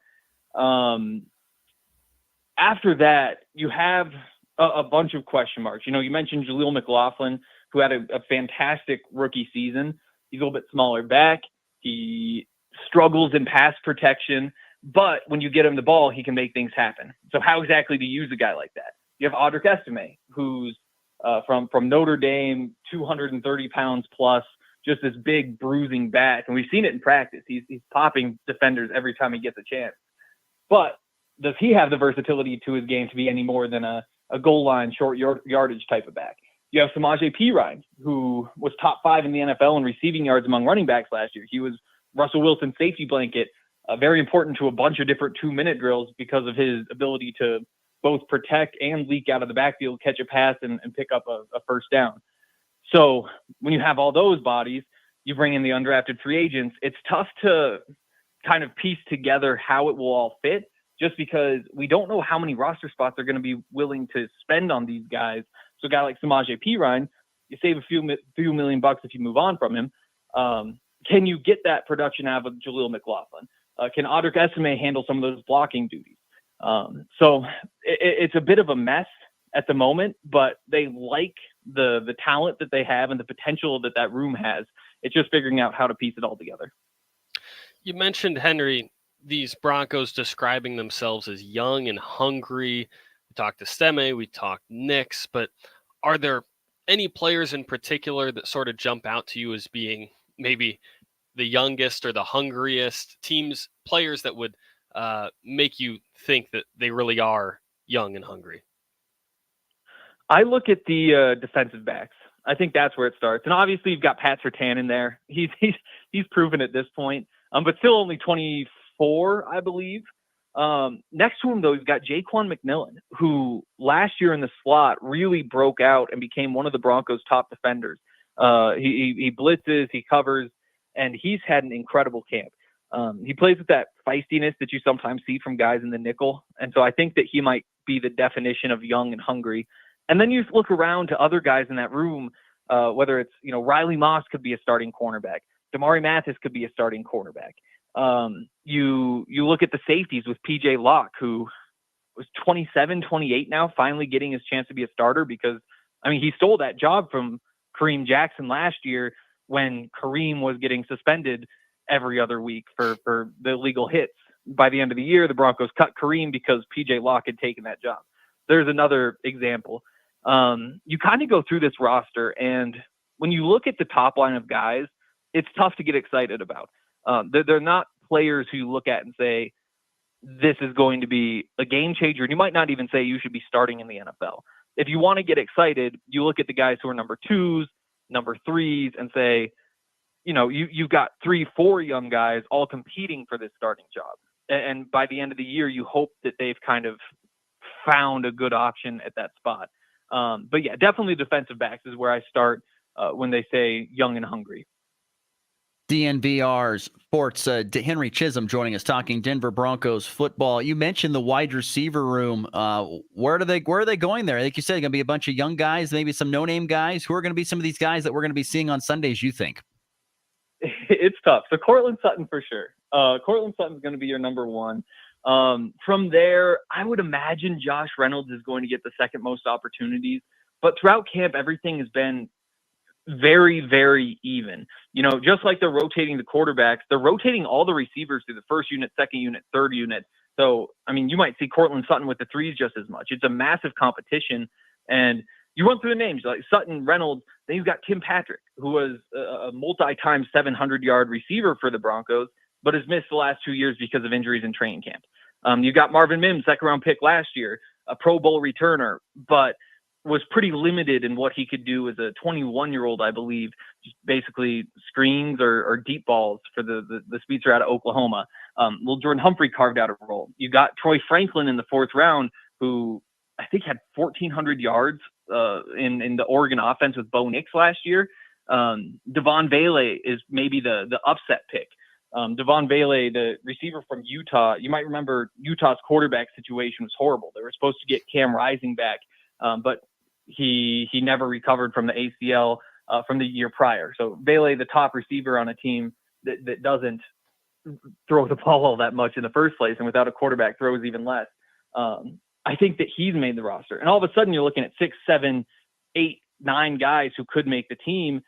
After that, you have a bunch of question marks. You mentioned Jaleel McLaughlin, who had a fantastic rookie season. He's a little bit smaller back. He struggles in pass protection, but when you get him the ball, he can make things happen. So how exactly do you use a guy like that? You have Audric Estime, who's from Notre Dame, 230 pounds plus, just this big bruising back. And we've seen it in practice. He's popping defenders every time he gets a chance. But does he have the versatility to his game to be any more than a goal line, short yardage type of back? You have Samaje Perine, who was top 5 in the NFL in receiving yards among running backs last year. He was Russell Wilson's safety blanket, very important to a bunch of different 2-minute drills because of his ability to both protect and leak out of the backfield, catch a pass, and pick up a first down. So when you have all those bodies, you bring in the undrafted free agents, it's tough to kind of piece together how it will all fit, just because we don't know how many roster spots they're going to be willing to spend on these guys. So a guy like Samaje Perine, you save a few $million if you move on from him. Can you get that production out of Jaleel McLaughlin? Can Audric Estime handle some of those blocking duties? So it's a bit of a mess at the moment, but they like the talent that they have and the potential that room has. It's just figuring out how to piece it all together. You mentioned, Henry, these Broncos describing themselves as young and hungry. We talked to Stemme, we talked Knicks, but are there any players in particular that sort of jump out to you as being maybe the youngest or the hungriest players that would make you think that they really are young and hungry? I look at the defensive backs. I think that's where it starts. And obviously you've got Pat Surtain in there. He's proven at this point, but still only 24, I believe. Next to him, though, you've got Jaquan McMillan, who last year in the slot really broke out and became one of the Broncos' top defenders. He blitzes, he covers, and he's had an incredible camp. He plays with that feistiness that you sometimes see from guys in the nickel. And so I think that he might be the definition of young and hungry. And then you look around to other guys in that room, whether it's, Riley Moss could be a starting cornerback. Damari Mathis could be a starting cornerback. You look at the safeties with PJ Locke, who was 27, 28 now, finally getting his chance to be a starter because, he stole that job from Kareem Jackson last year when Kareem was getting suspended every other week for the illegal hits. By the end of the year, the Broncos cut Kareem because PJ Locke had taken that job. There's another example. You kind of go through this roster, and when you look at the top line of guys, it's tough to get excited about. They're not players who you look at and say, this is going to be a game changer. And you might not even say you should be starting in the NFL. If you want to get excited, you look at the guys who are number 2s, number 3s, and say, you've got 3-4 young guys all competing for this starting job. And by the end of the year, you hope that they've kind of found a good option at that spot. But yeah, definitely defensive backs is where I start when they say young and hungry. DNVR's Sports Henry Chisholm joining us, talking Denver Broncos football. You mentioned the wide receiver room. Where are they going there? Like you said, going to be a bunch of young guys, maybe some no-name guys. Who are going to be some of these guys that we're going to be seeing on Sundays, you think? It's tough. So Cortland Sutton for sure. Cortland Sutton's going to be your number 1. From there, I would imagine Josh Reynolds is going to get the second most opportunities. But throughout camp, everything has been very, very even. Just like they're rotating the quarterbacks, they're rotating all the receivers through the first unit, second unit, third unit. So, you might see Cortland Sutton with the 3s just as much. It's a massive competition. And you run through the names like Sutton, Reynolds. Then you've got Tim Patrick, who was a multi-time 700-yard receiver for the Broncos, but has missed the last 2 years because of injuries in training camp. You got Marvin Mims, second-round pick last year, a Pro Bowl returner, but was pretty limited in what he could do as a 21-year-old, I believe, just basically screens or deep balls for the speedster out of Oklahoma. Well, Jordan Humphrey carved out a role. You got Troy Franklin in the 4th round, who I think had 1,400 yards in the Oregon offense with Bo Nix last year. Devon Bailey is maybe the upset pick. Devon Bailey, the receiver from Utah, you might remember Utah's quarterback situation was horrible. They were supposed to get Cam Rising back, but he never recovered from the ACL from the year prior. So Bailey, the top receiver on a team that doesn't throw the ball all that much in the first place, and without a quarterback throws even less. I think that he's made the roster. And all of a sudden you're looking at 6, 7, 8, 9 guys who could make the team.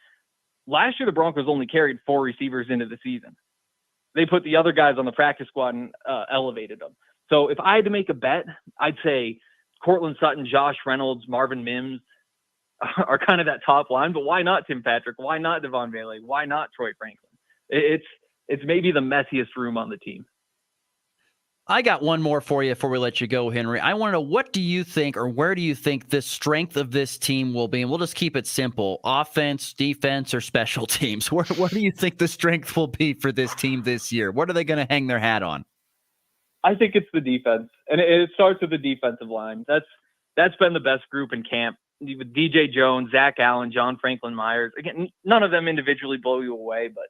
Last year, the Broncos only carried 4 receivers into the season. They put the other guys on the practice squad and elevated them. So if I had to make a bet, I'd say Cortland Sutton, Josh Reynolds, Marvin Mims are kind of that top line, but why not Tim Patrick? Why not Devon Bailey? Why not Troy Franklin? It's maybe the messiest room on the team. I got one more for you before we let you go, Henry. I want to know, what do you think, or where do you think the strength of this team will be? And we'll just keep it simple: offense, defense, or special teams. Where do you think the strength will be for this team this year? What are they going to hang their hat on? I think it's the defense, and it starts with the defensive line. That's been the best group in camp. With DJ Jones, Zach Allen, John Franklin Myers. Again, none of them individually blow you away, but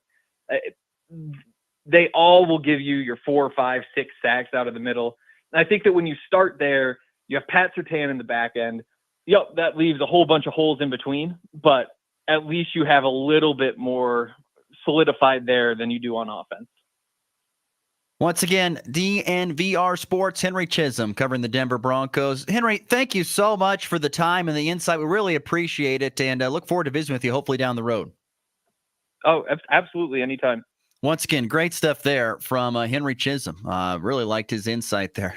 they all will give you your 4, 5, 6 sacks out of the middle. And I think that when you start there, you have Pat Surtain in the back end. Yep, that leaves a whole bunch of holes in between, but at least you have a little bit more solidified there than you do on offense. Once again, DNVR Sports, Henry Chisholm covering the Denver Broncos. Henry, thank you so much for the time and the insight. We really appreciate it, and look forward to visiting with you hopefully down the road. Oh, absolutely. Anytime. Once again, great stuff there from Henry Chisholm. Really liked his insight there.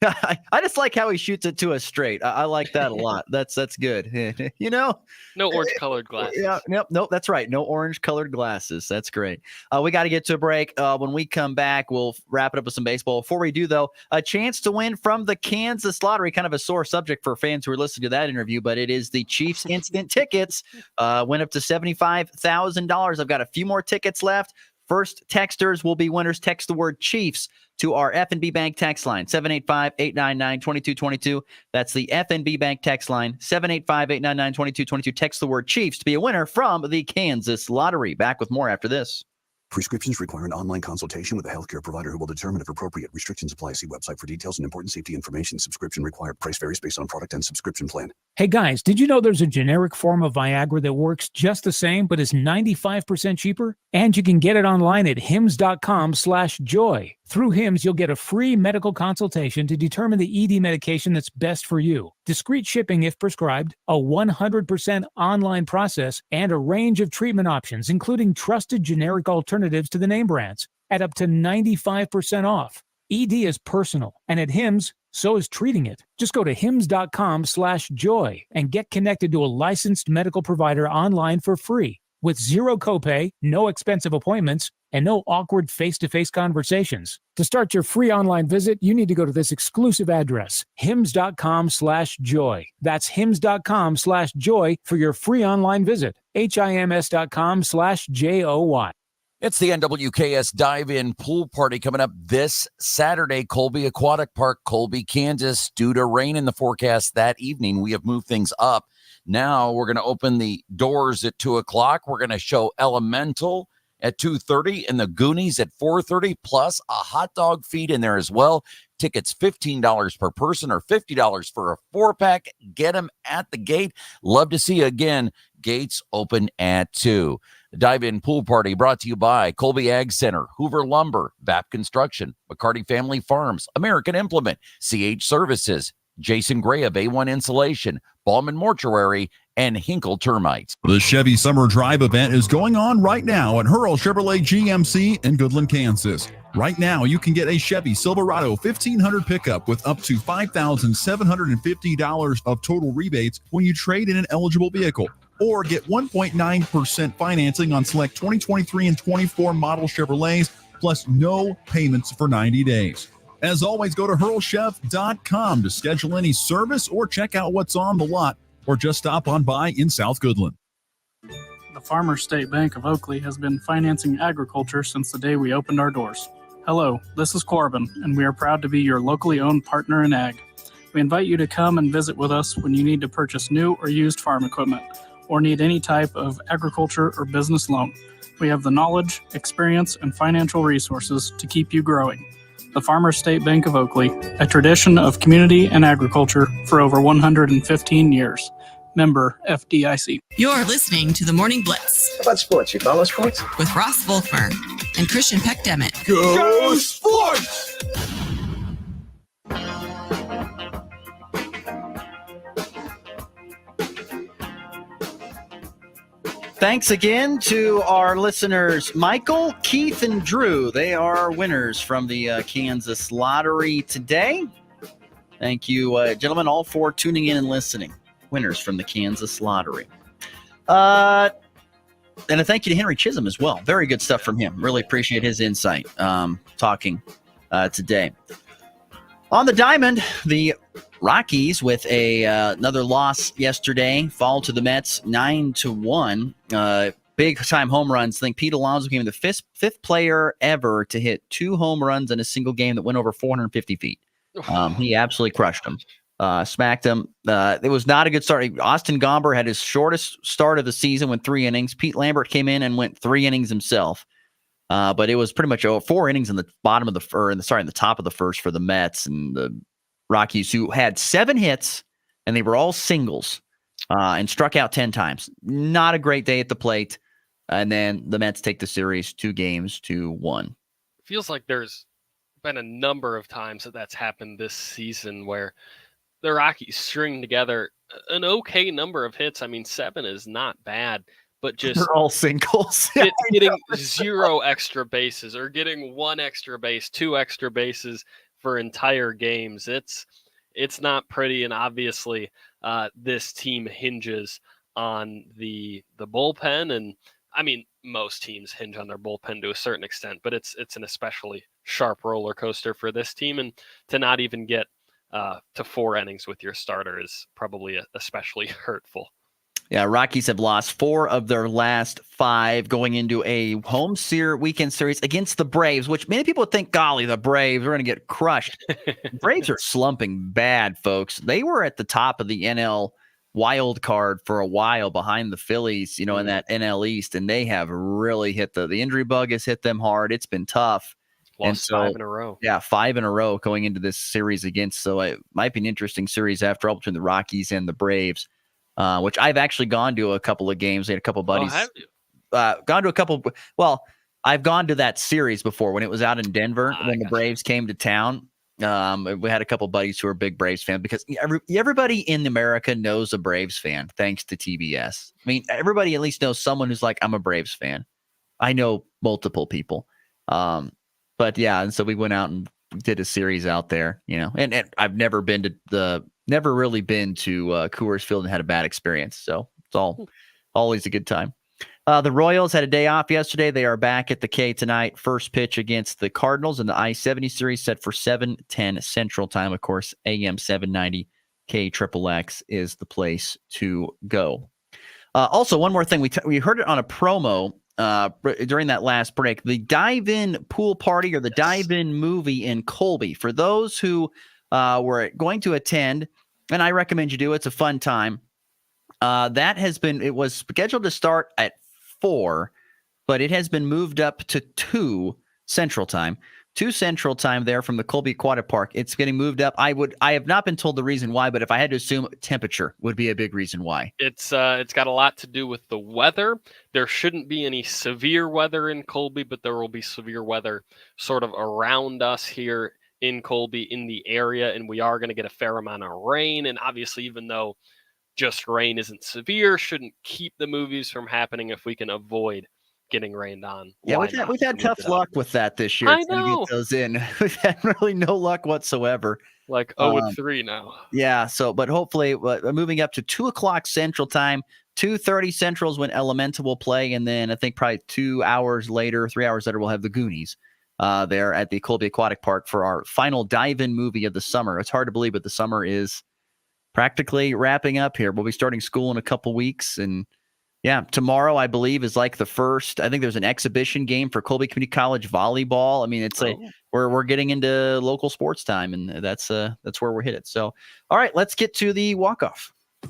I just like how he shoots it to us straight. I like that a lot. That's good. You know, no orange-colored glasses. Yeah, nope, that's right. No orange-colored glasses. That's great. We got to get to a break. When we come back, we'll wrap it up with some baseball. Before we do, though, a chance to win from the Kansas Lottery. Kind of a sore subject for fans who are listening to that interview, but it is the Chiefs instant tickets. Went up to $75,000. I've got a few more tickets left. First texters will be winners. Text the word Chiefs to our FNB Bank text line, 785-899-2222. That's the FNB Bank text line, 785-899-2222. Text the word Chiefs to be a winner from the Kansas Lottery. Back with more after this. Prescriptions require an online consultation with a healthcare provider who will determine if appropriate. Restrictions apply. See website for details and important safety information. Subscription required. Price varies based on product and subscription plan. Hey guys, did you know there's a generic form of Viagra that works just the same but is 95% cheaper? And you can get it online at hims.com/joy. Through Hims, you'll get a free medical consultation to determine the ED medication that's best for you. Discreet shipping if prescribed, a 100% online process, and a range of treatment options, including trusted generic alternatives to the name brands, at up to 95% off. ED is personal, and at Hims, so is treating it. Just go to hims.com/joy and get connected to a licensed medical provider online for free, with zero copay, no expensive appointments, and no awkward face-to-face conversations. To start your free online visit, you need to go to this exclusive address, hims.com/joy. That's hims.com/joy for your free online visit. hims.com/joy. It's the NWKS Dive-In Pool Party coming up this Saturday, Colby Aquatic Park, Colby, Kansas. Due to rain in the forecast that evening, we have moved things up. Now we're going to open the doors at 2 o'clock. We're going to show Elemental at 2:30 and the Goonies at 4:30, plus a hot dog feed in there as well. Tickets $15 per person or $50 for a 4-pack. Get them at the gate. Love to see you again. Gates open at 2. The Dive-In Pool Party brought to you by Colby Ag Center, Hoover Lumber, VAP Construction, McCarty Family Farms, American Implement, CH Services, Jason Gray of A1 Insulation, Ballman Mortuary, and Hinkle Termites. The Chevy Summer Drive event is going on right now at Hurl Chevrolet GMC in Goodland, Kansas. Right now, you can get a Chevy Silverado 1500 pickup with up to $5,750 of total rebates when you trade in an eligible vehicle, or get 1.9% financing on select 2023 and 24 model Chevrolets, plus no payments for 90 days. As always, go to hurlchef.com to schedule any service or check out what's on the lot, or just stop on by in South Goodland. The Farmers State Bank of Oakley has been financing agriculture since the day we opened our doors. Hello, this is Corbin, and we are proud to be your locally owned partner in ag. We invite you to come and visit with us when you need to purchase new or used farm equipment, or need any type of agriculture or business loan. We have the knowledge, experience, and financial resources to keep you growing. The Farmers State Bank of Oakley, a tradition of community and agriculture for over 115 years. Member FDIC. You're listening to the Morning Blitz. About sports, you follow sports? With Ross Volkmer and Christian Peck-Dimit. Go sports! Thanks again to our listeners, Michael, Keith, and Drew. They are winners from the Kansas Lottery today. Thank you, gentlemen, all for tuning in and listening. Winners from the Kansas Lottery. And a thank you to Henry Chisholm as well. Very good stuff from him. Really appreciate his insight talking today. On the diamond, the Rockies with another loss yesterday fall to the Mets 9-1. Big time home runs. I think Pete Alonso became the fifth player ever to hit 2 home runs in a single game that went over 450 feet. He absolutely crushed them. Smacked him. It was not a good start. Austin Gomber had his shortest start of the season, went 3 innings. Pete Lambert came in and went 3 innings himself. But it was pretty much 4 innings in the bottom of in the top of the first for the Mets and the Rockies, who had 7 hits and they were all singles and struck out 10 times. Not a great day at the plate. And then the Mets take the series 2-1. Feels like there's been a number of times that's happened this season where the Rockies string together an okay number of hits. I mean, 7 is not bad, but just they're all singles. getting 0 extra bases or getting 1 extra base, 2 extra bases for entire games. It's not pretty, and obviously this team hinges on the bullpen, and I mean most teams hinge on their bullpen to a certain extent, but it's an especially sharp roller coaster for this team, and to not even get to 4 innings with your starter is probably especially hurtful. Yeah, Rockies have lost 4 of their last 5 going into a home weekend series against the Braves, which many people think, golly, the Braves are going to get crushed. The Braves are slumping bad, folks. They were at the top of the NL wild card for a while behind the Phillies, in that NL East, and they have really hit the injury bug has hit them hard. It's been tough. Lost 5 in a row. Yeah, 5 in a row going into this series against. So it might be an interesting series after all between the Rockies and the Braves. Which I've actually gone to a couple of games. I had a couple of buddies. Oh, have you? Gone to a couple. Well, I've gone to that series before when it was out in Denver when the Braves came to town. We had a couple of buddies who are big Braves fans because everybody in America knows a Braves fan thanks to TBS. I mean, everybody at least knows someone who's like, I'm a Braves fan. I know multiple people. But yeah, and so we went out and did a series out there, and I've never really been to Coors Field and had a bad experience. So it's always a good time. The Royals had a day off yesterday. They are back at the K tonight. First pitch against the Cardinals in the I-70 series set for 7:10 Central Time. Of course, AM 790 KXXX is the place to go. Also, one more thing. We heard it on a promo during that last break. The dive-in pool party or the dive-in movie in Colby. For those who were going to attend, and I recommend you do. It's a fun time. It was scheduled to start at 4, but it has been moved up to 2 Central Time. 2 Central Time there from the Colby Aquatic Park. It's getting moved up. I have not been told the reason why, but if I had to assume, temperature would be a big reason why. It's got a lot to do with the weather. There shouldn't be any severe weather in Colby, but there will be severe weather sort of around us here in Colby, in the area, and we are going to get a fair amount of rain. And obviously, even though just rain isn't severe, shouldn't keep the movies from happening if we can avoid getting rained on. Yeah, we've had tough luck with that this year. I know. Get those in. We've had really no luck whatsoever. Like 0-3 now. Yeah. So, but hopefully, moving up to 2:00 Central Time, 2:30 Central is when Elemental will play, and then I think probably 3 hours later, we'll have the Goonies there at the Colby Aquatic Park for our final dive-in movie of the summer. It's hard to believe, but the summer is practically wrapping up here. We'll be starting school in a couple weeks, and yeah, tomorrow, I believe, is like the first. I think there's an exhibition game for Colby Community College volleyball. I mean, it's we're getting into local sports time, and that's where we're headed. So, all right, let's get to the walk-off. A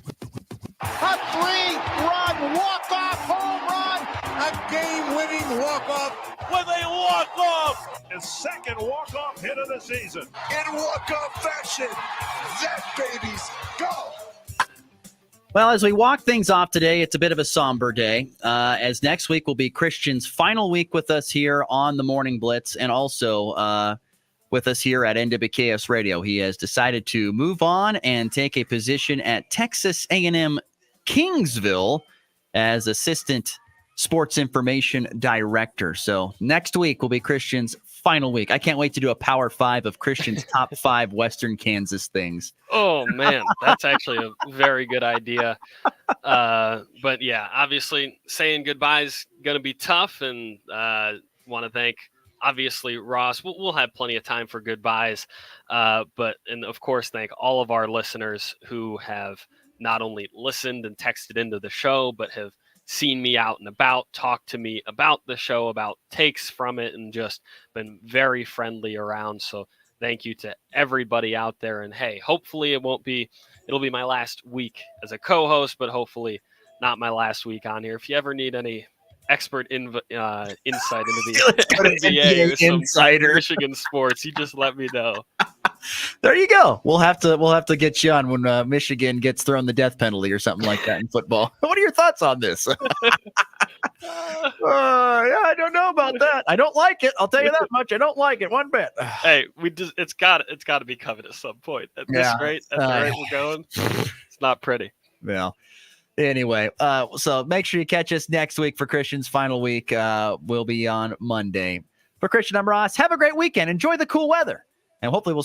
3-run walk-off home run, a game-winning walk-off with a walk-off. His second walk-off hit of the season. In walk-off fashion, that baby's go. Well, as we walk things off today, it's a bit of a somber day, as next week will be Christian's final week with us here on the Morning Blitz, and also with us here at NWKS Radio. He has decided to move on and take a position at Texas A&M Kingsville as Assistant Sports Information Director. So next week will be Christian's final week. I can't wait to do a Power 5 of Christian's top 5 Western Kansas things. Oh, man, that's actually a very good idea. But, yeah, obviously saying goodbye is going to be tough, and want to thank, obviously, Ross. We'll have plenty of time for goodbyes, and, of course, thank all of our listeners who have not only listened and texted into the show, but have seen me out and about, talked to me about the show, about takes from it, and just been very friendly around. So thank you to everybody out there. And hey, hopefully it'll be my last week as a co-host, but hopefully not my last week on here. If you ever need any expert insight into the NBA or some insider Michigan sports, you just let me know. There you go. We'll have to get you on when Michigan gets thrown the death penalty or something like that in football. What are your thoughts on this? Yeah, I don't know about that. I don't like it. I'll tell you that much. I don't like it one bit. Hey, it's got to be covered at some point. At this rate, at the rate we're going, it's not pretty. Well, anyway, so make sure you catch us next week for Christian's final week. We'll be on Monday. For Christian, I'm Ross. Have a great weekend. Enjoy the cool weather, and hopefully we'll